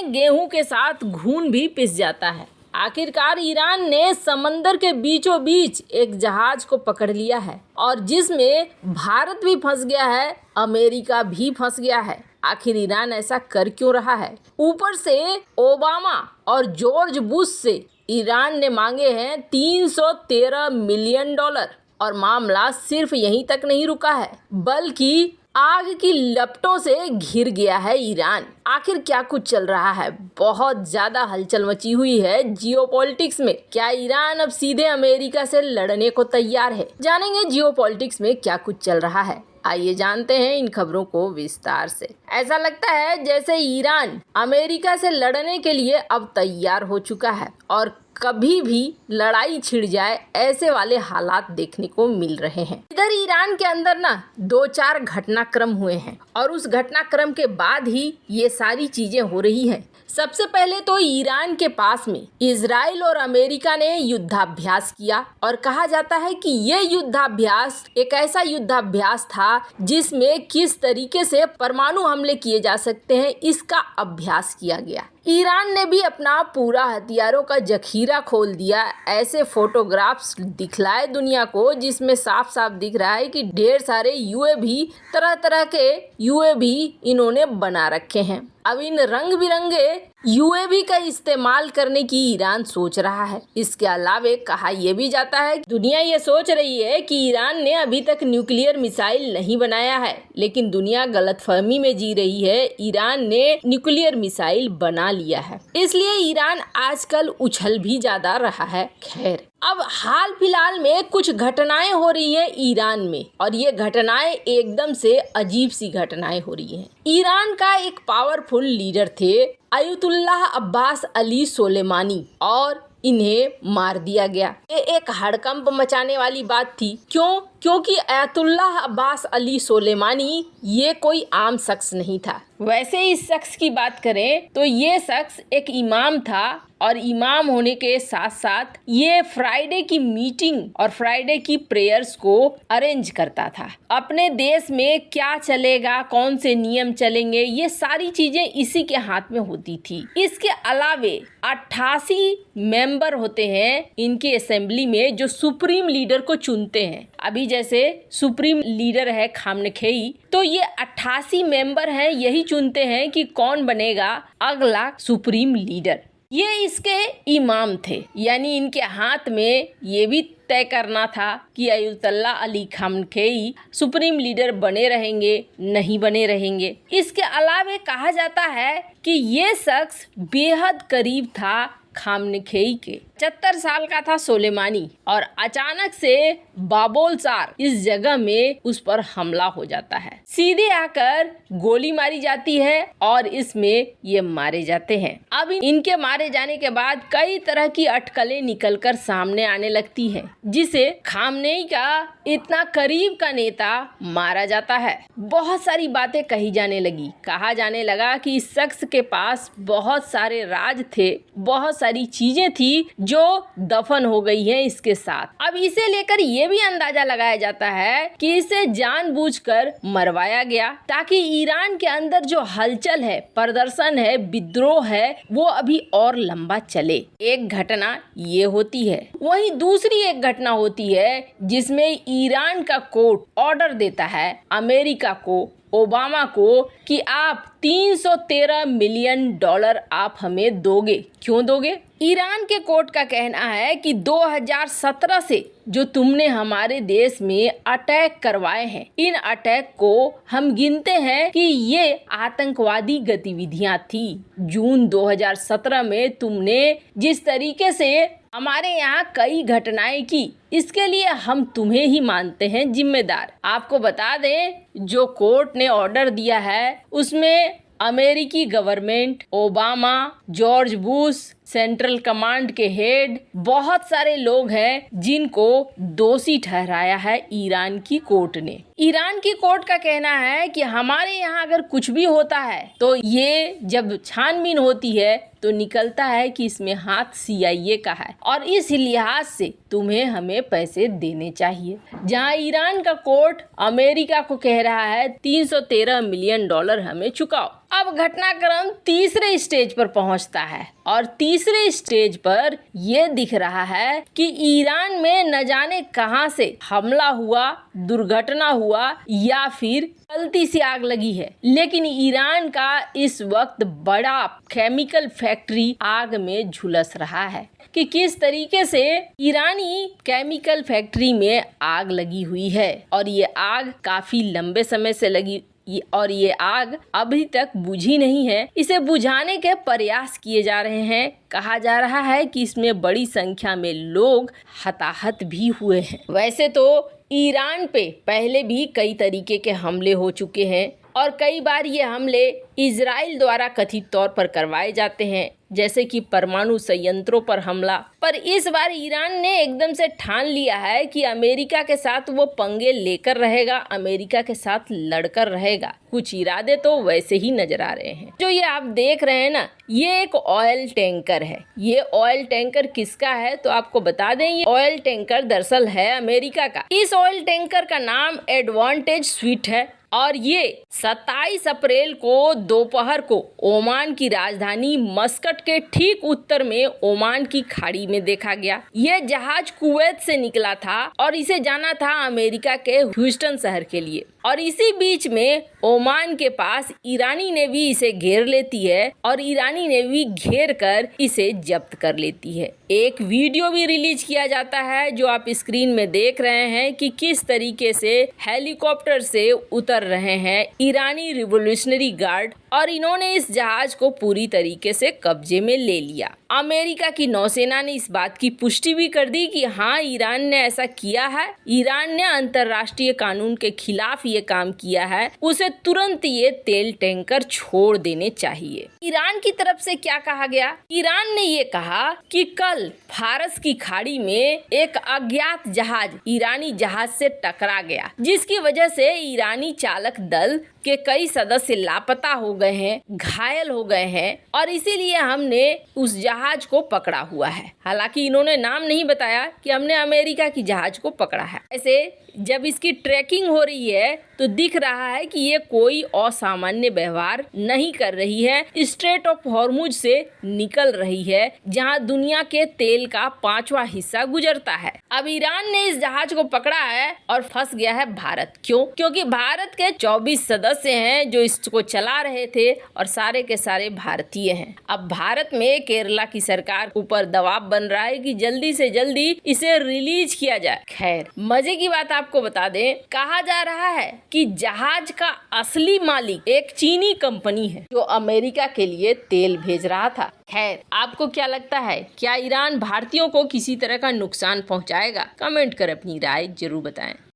में गेहूं के साथ घून भी पिस जाता है। आखिरकार ईरान ने समंदर के बीचों बीच एक जहाज को पकड़ लिया है और जिसमें भारत भी फंस गया है, अमेरिका भी फंस गया है। आखिर ईरान ऐसा कर क्यों रहा है? ऊपर से ओबामा और जॉर्ज बुश से ईरान ने मांगे हैं $313 मिलियन और मामला सिर्फ यहीं तक नहीं रुका है, बल्कि आग की लपटों से घिर गया है ईरान। आखिर क्या कुछ चल रहा है? बहुत ज्यादा हलचल मची हुई है जियोपॉलिटिक्स में। क्या ईरान अब सीधे अमेरिका से लड़ने को तैयार है? जानेंगे जियोपॉलिटिक्स में क्या कुछ चल रहा है। आइए जानते हैं इन खबरों को विस्तार से। ऐसा लगता है जैसे ईरान अमेरिका से लड़ने के लिए अब तैयार हो चुका है और कभी भी लड़ाई छिड़ जाए ऐसे वाले हालात देखने को मिल रहे हैं। इधर ईरान के अंदर ना 2-4 घटनाक्रम हुए हैं और उस घटनाक्रम के बाद ही ये सारी चीजें हो रही हैं। सबसे पहले तो ईरान के पास में इजराइल और अमेरिका ने युद्धाभ्यास किया और कहा जाता है कि ये युद्धाभ्यास एक ऐसा युद्धाभ्यास था जिसमें किस तरीके से परमाणु हमले किए जा सकते हैं इसका अभ्यास किया गया। ईरान ने भी अपना पूरा हथियारों का जखीरा खोल दिया। ऐसे फोटोग्राफ्स दिखलाए दुनिया को जिसमें साफ साफ दिख रहा है कि ढेर सारे यूएवी, तरह तरह के यूएवी इन्होंने बना रखे हैं। अब इन रंग बिरंगे यूएवी का इस्तेमाल करने की ईरान सोच रहा है। इसके अलावा कहा यह भी जाता है दुनिया ये सोच रही है कि ईरान ने अभी तक न्यूक्लियर मिसाइल नहीं बनाया है, लेकिन दुनिया गलतफहमी में जी रही है। ईरान ने न्यूक्लियर मिसाइल बना लिया है, इसलिए ईरान आजकल उछल भी ज्यादा रहा है। खैर, अब हाल फिलहाल में कुछ घटनाएं हो रही है ईरान में और ये घटनाएं एकदम से अजीब सी घटनाएं हो रही हैं। ईरान का एक पावरफुल लीडर थे अयतुल्लाह अब्बास अली सोलेमानी और इन्हें मार दिया गया। ये एक हड़कंप मचाने वाली बात थी। क्यों? क्योंकि अयतुल्लाह अब्बास अली सोलेमानी ये कोई आम शख्स नहीं था। वैसे इस शख्स की बात करें तो ये शख्स एक इमाम था और इमाम होने के साथ साथ ये फ्राइडे की मीटिंग और फ्राइडे की प्रेयर्स को अरेंज करता था। अपने देश में क्या चलेगा, कौन से नियम चलेंगे, ये सारी चीजें इसी के हाथ में होती थी। इसके अलावे 88 मेंबर होते हैं इनकी असेंबली में जो सुप्रीम लीडर को चुनते हैं। अभी जैसे सुप्रीम लीडर है खामनेई, तो ये 88 मेंबर हैं, यही चुनते हैं कि कौन बनेगा अगला सुप्रीम लीडर। ये इसके इमाम थे, यानी इनके हाथ में ये भी तय करना था कि Ayatollah Ali Khamenei supreme leader बने रहेंगे नहीं बने रहेंगे। इसके अलावा कहा जाता है कि ये शख्स बेहद करीब था खामनेई के। 75 साल का था सोलेमानी और अचानक से बाबोलसार इस जगह में उस पर हमला हो जाता है। सीधे आकर गोली मारी जाती है और इसमें ये मारे जाते हैं। अब इनके मारे जाने के बाद कई तरह की अटकलें निकलकर सामने आने लगती है, जिसे खामनेई का इतना करीब का नेता मारा जाता है। बहुत सारी बातें कही जाने लगी। कहा जाने लगा कि इस शख्स के पास बहुत सारे राज थे, बहुत सारी चीजें थी जो दफन हो गई है इसके साथ। अब इसे लेकर ये भी अंदाजा लगाया जाता है कि इसे जानबूझकर मरवाया गया ताकि ईरान के अंदर जो हलचल है, प्रदर्शन है, विद्रोह है, वो अभी और लंबा चले। एक घटना ये होती है। वहीं दूसरी एक घटना होती है जिसमें ईरान का कोर्ट ऑर्डर देता है अमेरिका को, ओबामा को, कि आप $313 मिलियन आप हमें दोगे। क्यों दोगे? ईरान के कोर्ट का कहना है कि 2017 से जो तुमने हमारे देश में अटैक करवाए हैं, इन अटैक को हम गिनते हैं कि ये आतंकवादी गतिविधियां थी। जून 2017 में तुमने जिस तरीके से हमारे यहाँ कई घटनाएं की, इसके लिए हम तुम्हें ही मानते हैं जिम्मेदार। आपको बता दें, जो कोर्ट ने ऑर्डर दिया है उसमें अमेरिकी government, Obama, George Bush, central command के हेड, बहुत सारे लोग हैं जिनको दोषी ठहराया है ईरान की कोर्ट ने। ईरान की कोर्ट का कहना है कि हमारे यहाँ अगर कुछ भी होता है तो ये जब छानबीन होती है तो निकलता है कि इसमें हाथ CIA का है और इस लिहाज से तुम्हें हमें पैसे देने चाहिए। जहां ईरान का कोर्ट अमेरिका को कह रहा है 313 मिलियन डॉलर हमें चुकाओ। अब घटनाक्रम तीसरे स्टेज पर पहुंचता है और तीसरे स्टेज पर यह दिख रहा है कि ईरान में न जाने कहां से हमला हुआ, दुर्घटना हुआ या फिर गलती से आग लगी है, लेकिन ईरान का इस वक्त बड़ा केमिकल फैक्ट्री आग में झुलस रहा है कि किस तरीके से ईरानी केमिकल फैक्ट्री में आग लगी हुई है और ये आग काफी लंबे समय से लगी और ये आग अभी तक बुझी नहीं है। इसे बुझाने के प्रयास किए जा रहे हैं। कहा जा रहा है कि इसमें बड़ी संख्या में लोग हताहत भी हुए हैं। वैसे तो ईरान पे पहले भी कई तरीके के हमले हो चुके हैं और कई बार ये हमले इजराइल द्वारा कथित तौर पर करवाए जाते हैं, जैसे कि परमाणु संयंत्रों पर हमला। पर इस बार ईरान ने एकदम से ठान लिया है कि अमेरिका के साथ वो पंगे लेकर रहेगा, अमेरिका के साथ लड़कर रहेगा। कुछ इरादे तो वैसे ही नजर आ रहे हैं। जो ये आप देख रहे हैं ना, ये एक ऑयल टैंकर है। ये ऑयल टैंकर किसका है तो आपको बता दें, ये ऑयल टैंकर दरअसल है अमेरिका का। इस ऑयल टैंकर का नाम एडवांटेज स्वीट है और ये 27 अप्रैल को दोपहर को ओमान की राजधानी मस्कट के ठीक उत्तर में ओमान की खाड़ी में देखा गया। ये जहाज कुवैत से निकला था और इसे जाना था अमेरिका के ह्यूस्टन शहर के लिए और इसी बीच में ओमान के पास ईरानी नेवी इसे घेर लेती है और ईरानी नेवी घेर कर इसे जब्त कर लेती है। एक वीडियो भी रिलीज किया जाता है जो आप स्क्रीन में देख रहे हैं कि किस तरीके से हेलीकॉप्टर से उतर रहे हैं ईरानी रिवोल्यूशनरी गार्ड और इन्होंने इस जहाज को पूरी तरीके से कब्जे में ले लिया। अमेरिका की नौसेना ने इस बात की पुष्टि भी कर दी कि हाँ, ईरान ने ऐसा किया है, ईरान ने अंतर्राष्ट्रीय कानून के खिलाफ ये काम किया है, उसे तुरंत ये तेल टैंकर छोड़ देने चाहिए। ईरान की तरफ से क्या कहा गया? ईरान ने ये कहा कि कल फारस की खाड़ी में एक अज्ञात जहाज ईरानी जहाज से टकरा गया, जिसकी वजह से ईरानी चालक दल के कई सदस्य लापता हो गए हैं, घायल हो गए हैं और इसीलिए हमने उस जहाज को पकड़ा हुआ है। हालांकि इन्होंने नाम नहीं बताया कि हमने अमेरिका की जहाज को पकड़ा है। ऐसे जब इसकी ट्रैकिंग हो रही है तो दिख रहा है कि ये कोई असामान्य व्यवहार नहीं कर रही है, स्ट्रेट ऑफ हॉर्मुज से निकल रही है जहां दुनिया के तेल का 5वां हिस्सा गुजरता है। अब ईरान ने इस जहाज को पकड़ा है और फंस गया है भारत। क्यों? क्योंकि भारत के 24 सदस्य हैं जो इसको चला रहे थे और सारे के सारे भारतीय हैं। अब भारत में केरला की सरकार ऊपर दबाव बन रहा है कि जल्दी से जल्दी इसे रिलीज किया जाए। खैर, मजे की बात आपको बता दें, कहा जा रहा है कि जहाज का असली मालिक एक चीनी कंपनी है जो अमेरिका के लिए तेल भेज रहा था। खैर, आपको क्या लगता है, क्या ईरान भारतीयों को किसी तरह का नुकसान पहुंचाएगा? कमेंट कर अपनी राय जरूर बताएं।